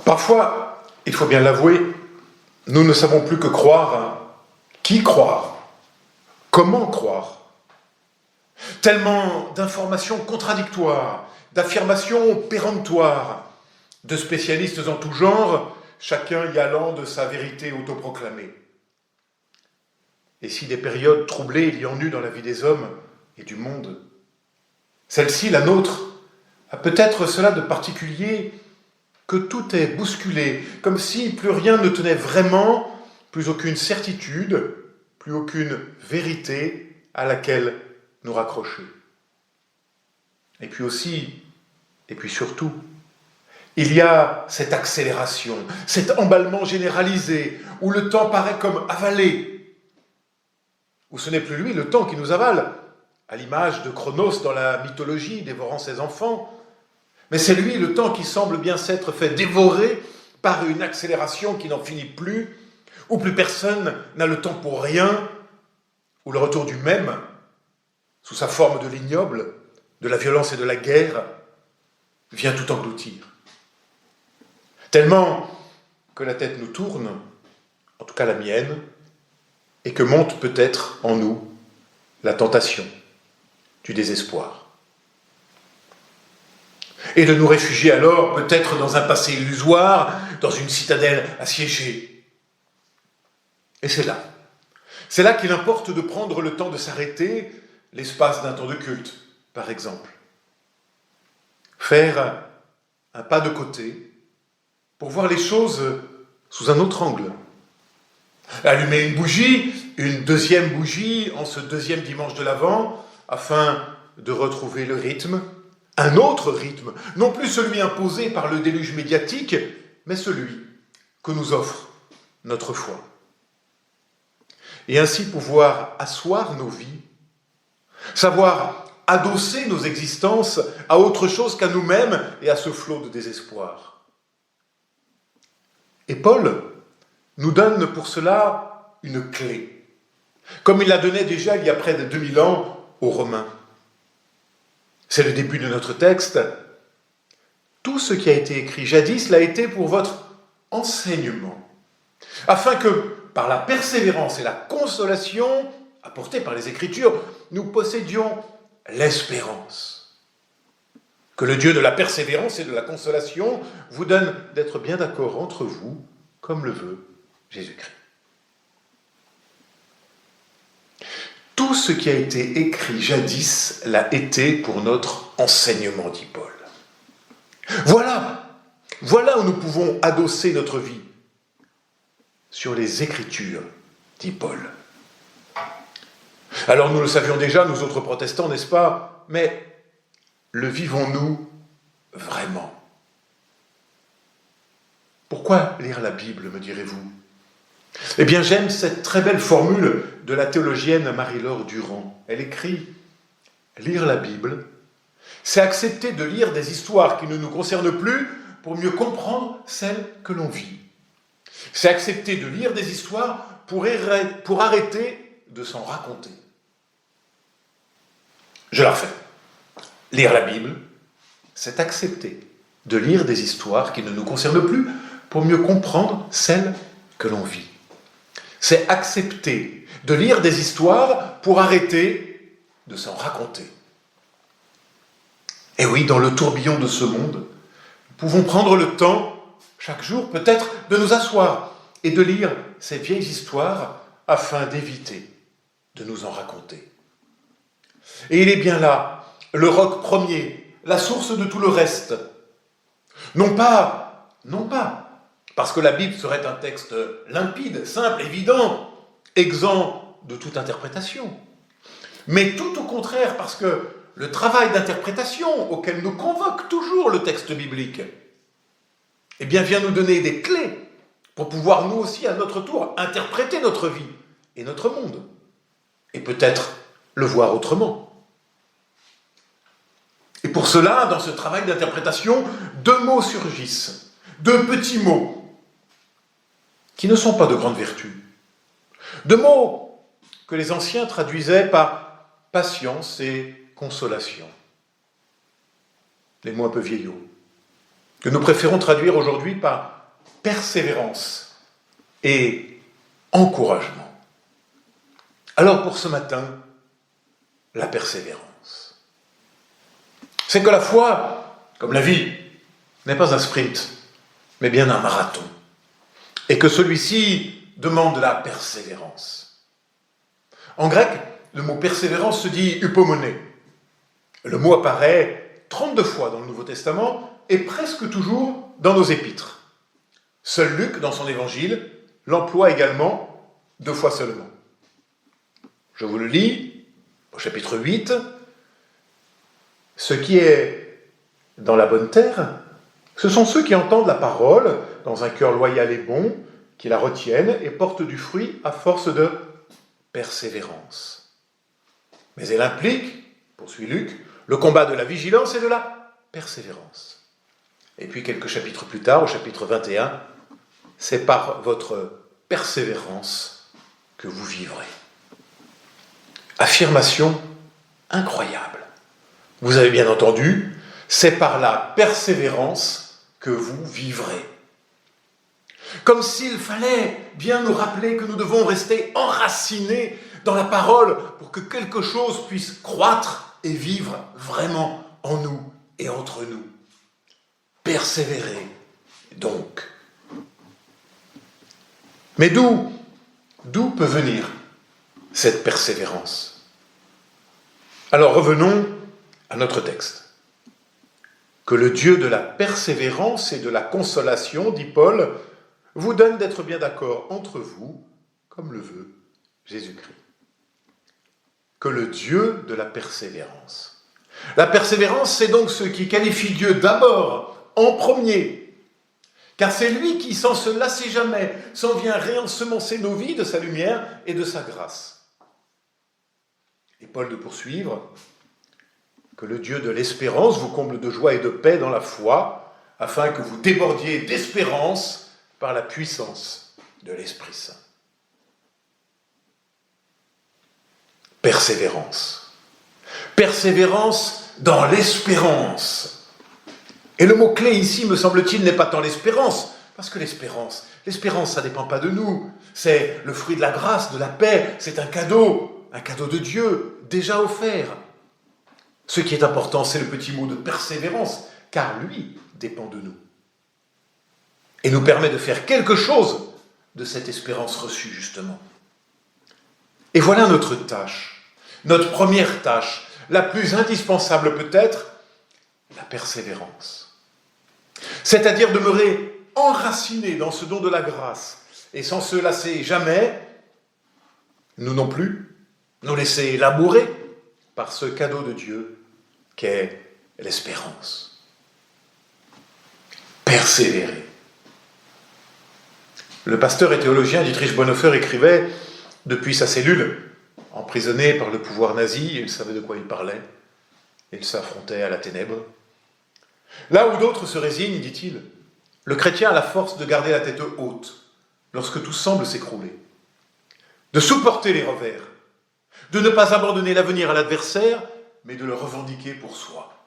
Parfois, il faut bien l'avouer, nous ne savons plus que croire. Qui croire? Comment croire? Tellement d'informations contradictoires, d'affirmations péremptoires, de spécialistes en tout genre, chacun y allant de sa vérité autoproclamée. Et si des périodes troublées il y en eut dans la vie des hommes et du monde, celle-ci, la nôtre, a peut-être cela de particulier que tout est bousculé, comme si plus rien ne tenait vraiment, plus aucune certitude, plus aucune vérité à laquelle nous raccrocher. Et puis aussi, et puis surtout, il y a cette accélération, cet emballement généralisé, où le temps paraît comme avalé, où ce n'est plus lui, le temps, qui nous avale, à l'image de Chronos dans la mythologie, dévorant ses enfants, mais c'est lui, le temps, qui semble bien s'être fait dévorer par une accélération qui n'en finit plus, où plus personne n'a le temps pour rien, où le retour du même, sous sa forme de l'ignoble, de la violence et de la guerre, vient tout engloutir. Tellement que la tête nous tourne, en tout cas la mienne, et que monte peut-être en nous la tentation du désespoir. Et de nous réfugier alors peut-être dans un passé illusoire, dans une citadelle assiégée. Et c'est là qu'il importe de prendre le temps de s'arrêter, l'espace d'un temps de culte, par exemple. Faire un pas de côté pour voir les choses sous un autre angle. Allumer une bougie, une deuxième bougie en ce deuxième dimanche de l'Avent, afin de retrouver le rythme, un autre rythme, non plus celui imposé par le déluge médiatique, mais celui que nous offre notre foi. Et ainsi pouvoir asseoir nos vies, savoir adosser nos existences à autre chose qu'à nous-mêmes et à ce flot de désespoir. Et Paul nous donne pour cela une clé, comme il la donnait déjà il y a près de 2000 ans aux Romains. C'est le début de notre texte. Tout ce qui a été écrit jadis l'a été pour votre enseignement, afin que, par la persévérance et la consolation apportée par les Écritures, nous possédions l'espérance. Que le Dieu de la persévérance et de la consolation vous donne d'être bien d'accord entre vous, comme le veut Jésus-Christ. Tout ce qui a été écrit jadis l'a été pour notre enseignement, dit Paul. Voilà où nous pouvons adosser notre vie. Sur les Écritures, dit Paul. Alors nous le savions déjà, nous autres protestants, n'est-ce pas? Mais le vivons-nous vraiment? Pourquoi lire la Bible, me direz-vous? Eh bien, j'aime cette très belle formule de la théologienne Marie-Laure Durand. Elle écrit « Lire la Bible, c'est accepter de lire des histoires qui ne nous concernent plus pour mieux comprendre celles que l'on vit. C'est accepter de lire des histoires pour arrêter de s'en raconter. » Je la refais. Lire la Bible, c'est accepter de lire des histoires qui ne nous concernent plus pour mieux comprendre celles que l'on vit. C'est accepter de lire des histoires pour arrêter de s'en raconter. Et oui, dans le tourbillon de ce monde, nous pouvons prendre le temps, chaque jour peut-être, de nous asseoir et de lire ces vieilles histoires afin d'éviter de nous en raconter. Et il est bien là, le roc premier, la source de tout le reste. Non pas, parce que la Bible serait un texte limpide, simple, évident, exempt de toute interprétation. Mais tout au contraire, parce que le travail d'interprétation auquel nous convoque toujours le texte biblique, eh bien, vient nous donner des clés pour pouvoir nous aussi, à notre tour, interpréter notre vie et notre monde, et peut-être le voir autrement. Et pour cela, dans ce travail d'interprétation, deux mots surgissent, deux petits mots, qui ne sont pas de grande vertu. Deux mots que les anciens traduisaient par patience et consolation. Des mots un peu vieillots, que nous préférons traduire aujourd'hui par persévérance et encouragement. Alors pour ce matin, la persévérance. C'est que la foi, comme la vie, n'est pas un sprint, mais bien un marathon. Et que celui-ci demande de la persévérance. En grec, le mot persévérance se dit hypomoné. Le mot apparaît 32 fois dans le Nouveau Testament et presque toujours dans nos épîtres. Seul Luc, dans son évangile, l'emploie également 2 fois seulement. Je vous le lis, au chapitre 8. Ce qui est dans la bonne terre, ce sont ceux qui entendent la parole dans un cœur loyal et bon, qui la retiennent et portent du fruit à force de persévérance. Mais elle implique, poursuit Luc, le combat de la vigilance et de la persévérance. Et puis quelques chapitres plus tard, au chapitre 21, c'est par votre persévérance que vous vivrez. Affirmation incroyable. Vous avez bien entendu, c'est par la persévérance que vous vivrez. Comme s'il fallait bien nous rappeler que nous devons rester enracinés dans la parole pour que quelque chose puisse croître et vivre vraiment en nous et entre nous. Persévérer, donc. Mais d'où peut venir cette persévérance? Alors revenons à notre texte. Que le Dieu de la persévérance et de la consolation, dit Paul, vous donne d'être bien d'accord entre vous, comme le veut Jésus-Christ. Que le Dieu de la persévérance. La persévérance, c'est donc ce qui qualifie Dieu d'abord, en premier, car c'est lui qui, sans se lasser jamais, s'en vient réensemencer nos vies de sa lumière et de sa grâce. Et Paul de poursuivre, que le Dieu de l'espérance vous comble de joie et de paix dans la foi, afin que vous débordiez d'espérance par la puissance de l'Esprit Saint. Persévérance. Persévérance dans l'espérance. Et le mot-clé ici, me semble-t-il, n'est pas tant l'espérance, parce que l'espérance, ça ne dépend pas de nous. C'est le fruit de la grâce, de la paix, c'est un cadeau de Dieu, déjà offert. Ce qui est important, c'est le petit mot de persévérance, car lui dépend de nous. Et nous permet de faire quelque chose de cette espérance reçue, justement. Et voilà notre tâche, notre première tâche, la plus indispensable peut-être, la persévérance. C'est-à-dire demeurer enraciné dans ce don de la grâce, et sans se lasser jamais, nous non plus, nous laisser labourer par ce cadeau de Dieu qu'est l'espérance. Persévérer. Le pasteur et théologien Dietrich Bonhoeffer écrivait, depuis sa cellule, emprisonné par le pouvoir nazi, il savait de quoi il parlait, il s'affrontait à la ténèbre. Là où d'autres se résignent, dit-il, le chrétien a la force de garder la tête haute lorsque tout semble s'écrouler, de supporter les revers, de ne pas abandonner l'avenir à l'adversaire, mais de le revendiquer pour soi.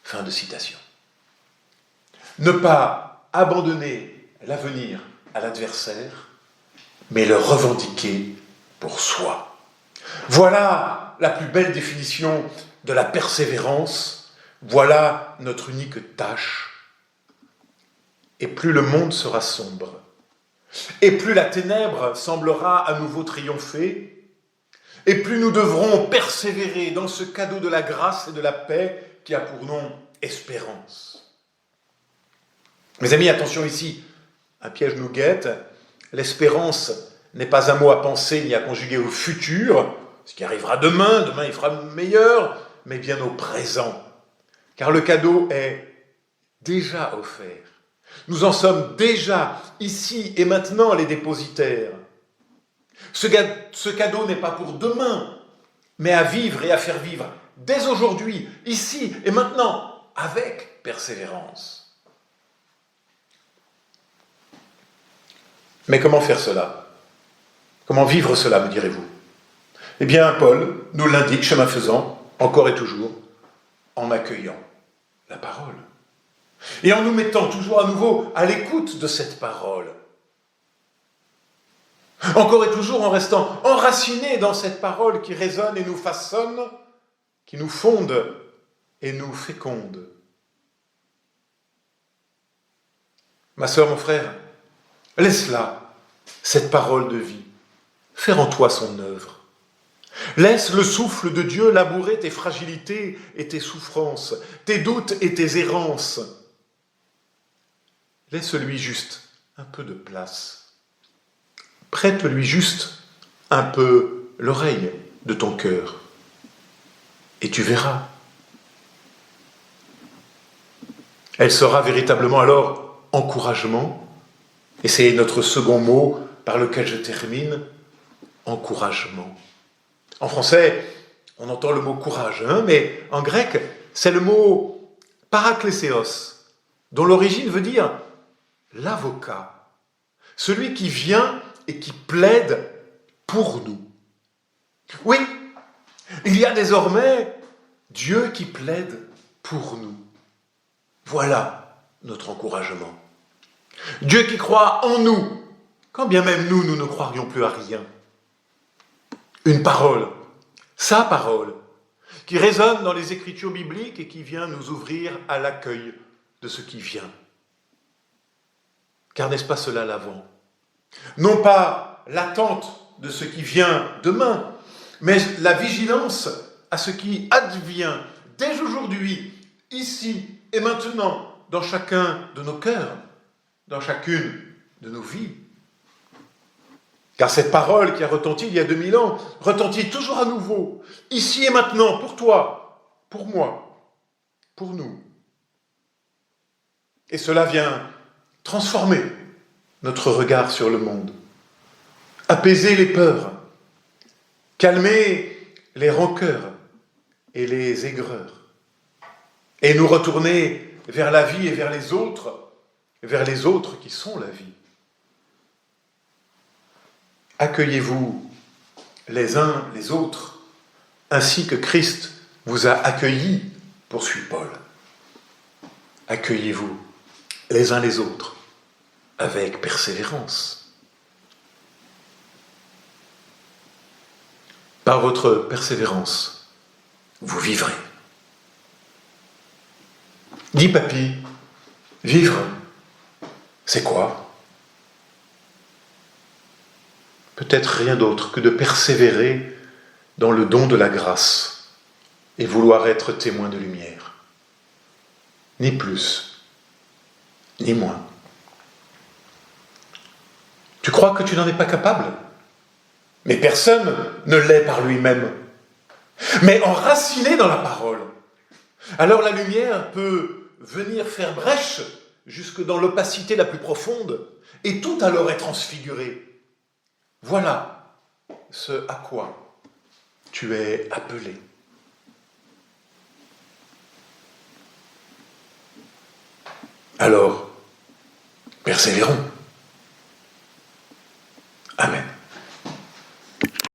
Fin de citation. Ne pas abandonner l'avenir à l'adversaire, mais le revendiquer pour soi. Voilà la plus belle définition de la persévérance, voilà notre unique tâche. Et plus le monde sera sombre, et plus la ténèbre semblera à nouveau triompher, et plus nous devrons persévérer dans ce cadeau de la grâce et de la paix qui a pour nom espérance. Mes amis, attention ici, un piège nous guette. L'espérance n'est pas un mot à penser ni à conjuguer au futur, ce qui arrivera demain il fera meilleur, mais bien au présent. Car le cadeau est déjà offert. Nous en sommes déjà ici et maintenant les dépositaires. Ce cadeau n'est pas pour demain, mais à vivre et à faire vivre dès aujourd'hui, ici et maintenant, avec persévérance. Mais comment faire cela? Comment vivre cela, me direz-vous? Eh bien, Paul nous l'indique, chemin faisant, encore et toujours, en accueillant la parole. Et en nous mettant toujours à nouveau à l'écoute de cette parole. Encore et toujours en restant enracinés dans cette parole qui résonne et nous façonne, qui nous fonde et nous féconde. Ma sœur, mon frère, laisse-la, cette parole de vie, faire en toi son œuvre. Laisse le souffle de Dieu labourer tes fragilités et tes souffrances, tes doutes et tes errances. Laisse-lui juste un peu de place. Prête-lui juste un peu l'oreille de ton cœur. Et tu verras. Elle sera véritablement alors encouragement. Et c'est notre second mot par lequel je termine, encouragement. En français, on entend le mot courage, mais en grec, c'est le mot parakléséos, dont l'origine veut dire l'avocat, celui qui vient et qui plaide pour nous. Oui, il y a désormais Dieu qui plaide pour nous. Voilà notre encouragement. Dieu qui croit en nous, quand bien même nous ne croirions plus à rien. Une parole, sa parole, qui résonne dans les Écritures bibliques et qui vient nous ouvrir à l'accueil de ce qui vient. Car n'est-ce pas cela l'avant? Non pas l'attente de ce qui vient demain, mais la vigilance à ce qui advient dès aujourd'hui, ici et maintenant, dans chacun de nos cœurs, dans chacune de nos vies. Car cette parole qui a retenti il y a 2000 ans, retentit toujours à nouveau, ici et maintenant, pour toi, pour moi, pour nous. Et cela vient transformer notre regard sur le monde, apaiser les peurs, calmer les rancœurs et les aigreurs, et nous retourner vers la vie et vers les autres qui sont la vie. Accueillez-vous les uns les autres, ainsi que Christ vous a accueillis, poursuit Paul. Accueillez-vous les uns les autres avec persévérance. Par votre persévérance, vous vivrez. Dis papy, vivre, c'est quoi? Peut-être rien d'autre que de persévérer dans le don de la grâce et vouloir être témoin de lumière. Ni plus, ni moins. Tu crois que tu n'en es pas capable? Mais personne ne l'est par lui-même. Mais enraciné dans la parole, alors la lumière peut venir faire brèche jusque dans l'opacité la plus profonde et tout alors est transfiguré. Voilà ce à quoi tu es appelé. Alors, persévérons.